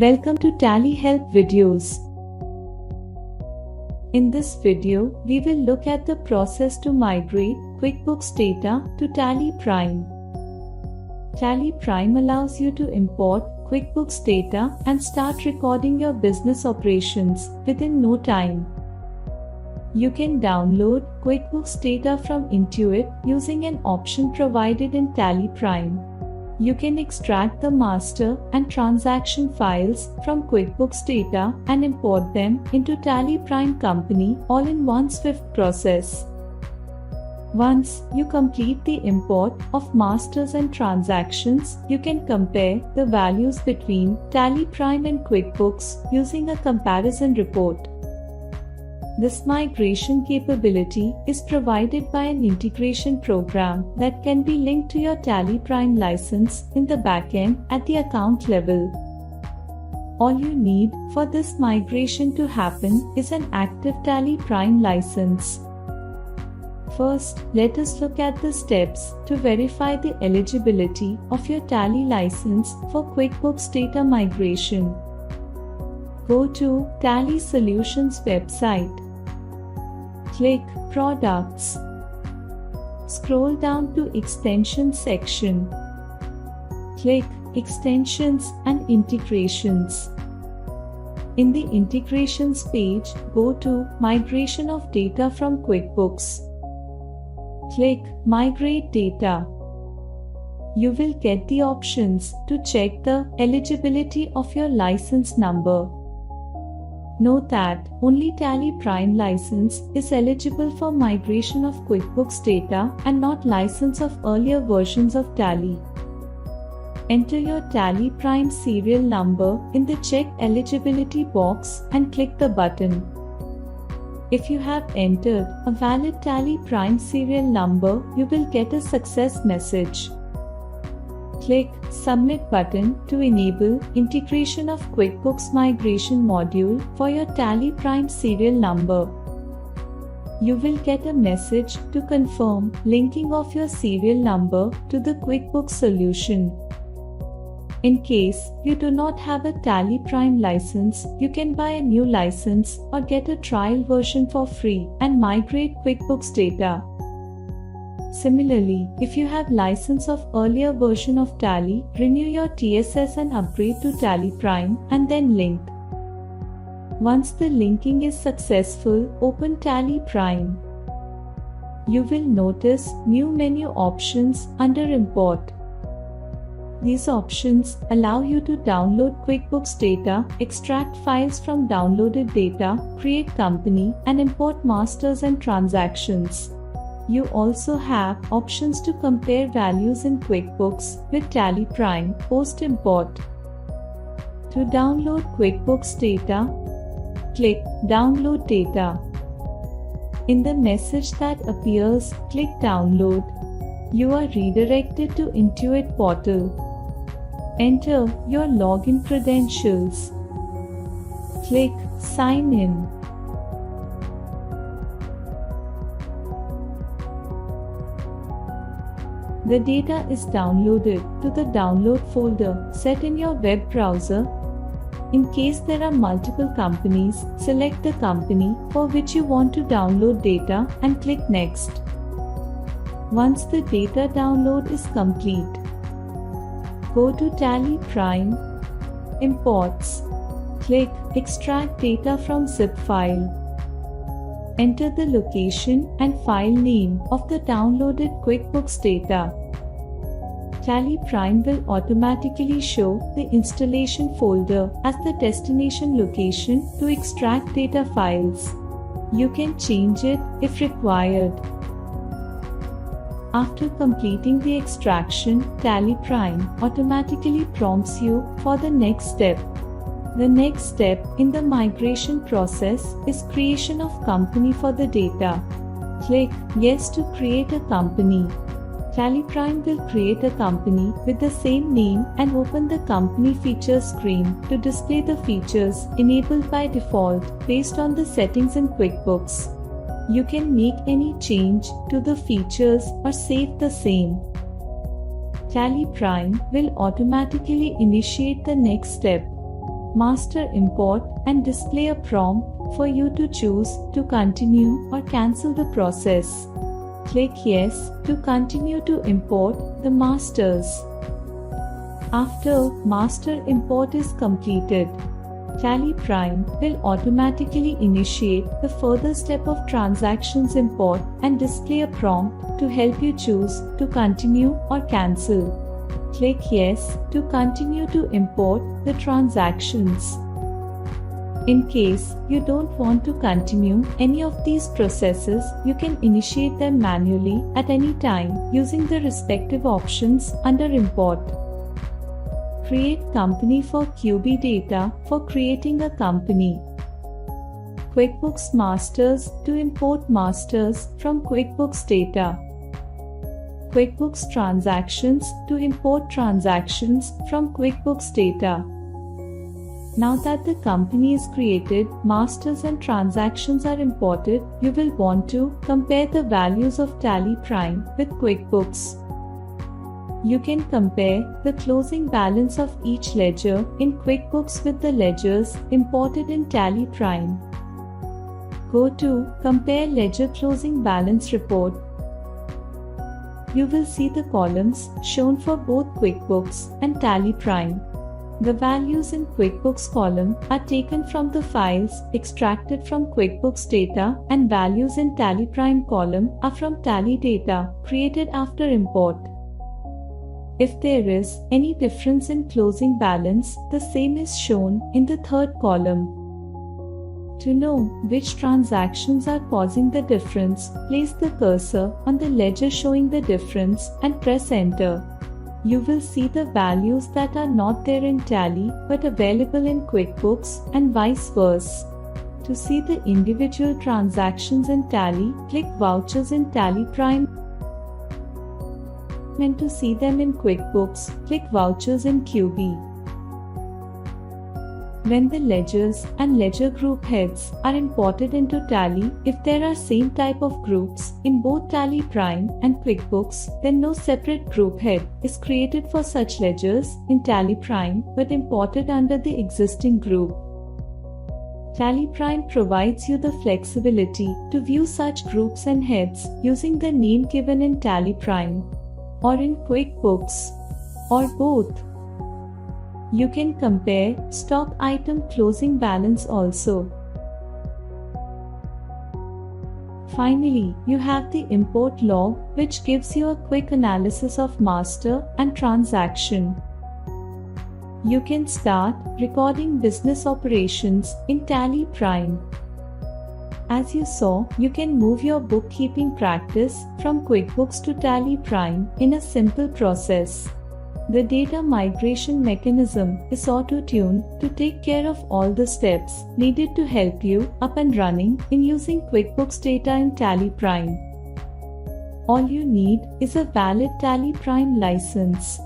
Welcome to Tally Help videos. In this video, we will look at the process to migrate QuickBooks data to Tally Prime. Tally Prime allows you to import QuickBooks data and start recording your business operations within no time. You can download QuickBooks data from Intuit using an option provided in Tally Prime. You can extract the master and transaction files from QuickBooks data and import them into Tally Prime Company all in one swift process. Once you complete the import of masters and transactions, you can compare the values between Tally Prime and QuickBooks using a comparison report. This migration capability is provided by an integration program that can be linked to your Tally Prime license in the backend at the account level. All you need for this migration to happen is an active Tally Prime license. First, let us look at the steps to verify the eligibility of your Tally license for QuickBooks data migration. Go to Tally Solutions website. Click Products. Scroll down to Extensions section. Click Extensions and Integrations. In the Integrations page, go to Migration of Data from QuickBooks. Click Migrate Data. You will get the options to check the eligibility of your license number. Note that only Tally Prime license is eligible for migration of QuickBooks data and not license of earlier versions of Tally. Enter your Tally Prime serial number in the Check Eligibility box and click the button. If you have entered a valid Tally Prime serial number, you will get a success message. Click Submit button to enable integration of QuickBooks migration module for your Tally Prime serial number. You will get a message to confirm linking of your serial number to the QuickBooks solution. In case you do not have a Tally Prime license, you can buy a new license or get a trial version for free and migrate QuickBooks data. Similarly, if you have license of earlier version of Tally, renew your TSS and upgrade to Tally Prime and then link. Once the linking is successful, open Tally Prime. You will notice new menu options under Import. These options allow you to download QuickBooks data, extract files from downloaded data, create company, and import masters and transactions. You also have options to compare values in QuickBooks with Tally Prime post-import. To download QuickBooks data, click Download Data. In the message that appears, click Download. You are redirected to Intuit portal. Enter your login credentials. Click Sign In. The data is downloaded to the download folder set in your web browser. In case there are multiple companies, select the company for which you want to download data and click Next. Once the data download is complete, go to Tally Prime, Imports. Click Extract Data from Zip file. Enter the location and file name of the downloaded QuickBooks data. Tally Prime will automatically show the installation folder as the destination location to extract data files. You can change it if required. After completing the extraction, Tally Prime automatically prompts you for the next step. The next step in the migration process is creation of company for the data. Click Yes to create a company. Tally Prime will create a company with the same name and open the company features screen to display the features enabled by default based on the settings in QuickBooks. You can make any change to the features or save the same. Tally Prime will automatically initiate the next step. Master import and display a prompt for you to choose to continue or cancel the process. Click Yes to continue to import the masters. After master import is completed, Tally Prime will automatically initiate the further step of transactions import and display a prompt to help you choose to continue or cancel. Click Yes to continue to import the transactions. In case you don't want to continue any of these processes, you can initiate them manually at any time using the respective options under Import. Create company for QB data for creating a company. QuickBooks Masters to import masters from QuickBooks data. QuickBooks Transactions to import transactions from QuickBooks data. Now that the company is created, masters and transactions are imported, you will want to compare the values of Tally Prime with QuickBooks. You can compare the closing balance of each ledger in QuickBooks with the ledgers imported in Tally Prime. Go to Compare Ledger Closing Balance Report. You will see the columns shown for both QuickBooks and Tally Prime. The values in QuickBooks column are taken from the files extracted from QuickBooks data, and values in Tally Prime column are from Tally data created after import. If there is any difference in closing balance, the same is shown in the third column. To know which transactions are causing the difference, place the cursor on the ledger showing the difference and press Enter. You will see the values that are not there in Tally but available in QuickBooks and vice versa. To see the individual transactions in Tally, click Vouchers in Tally Prime. And to see them in QuickBooks, click Vouchers in QB. When the ledgers and ledger group heads are imported into Tally, if there are same type of groups in both Tally Prime and QuickBooks, then no separate group head is created for such ledgers in Tally Prime but imported under the existing group. Tally Prime provides you the flexibility to view such groups and heads using the name given in Tally Prime or in QuickBooks, or both. You can compare stock item closing balance also. Finally, you have the import log, which gives you a quick analysis of master and transaction. You can start recording business operations in Tally Prime. As you saw, you can move your bookkeeping practice from QuickBooks to Tally Prime in a simple process. The data migration mechanism is auto-tuned to take care of all the steps needed to help you up and running in using QuickBooks data in Tally Prime. All you need is a valid Tally Prime license.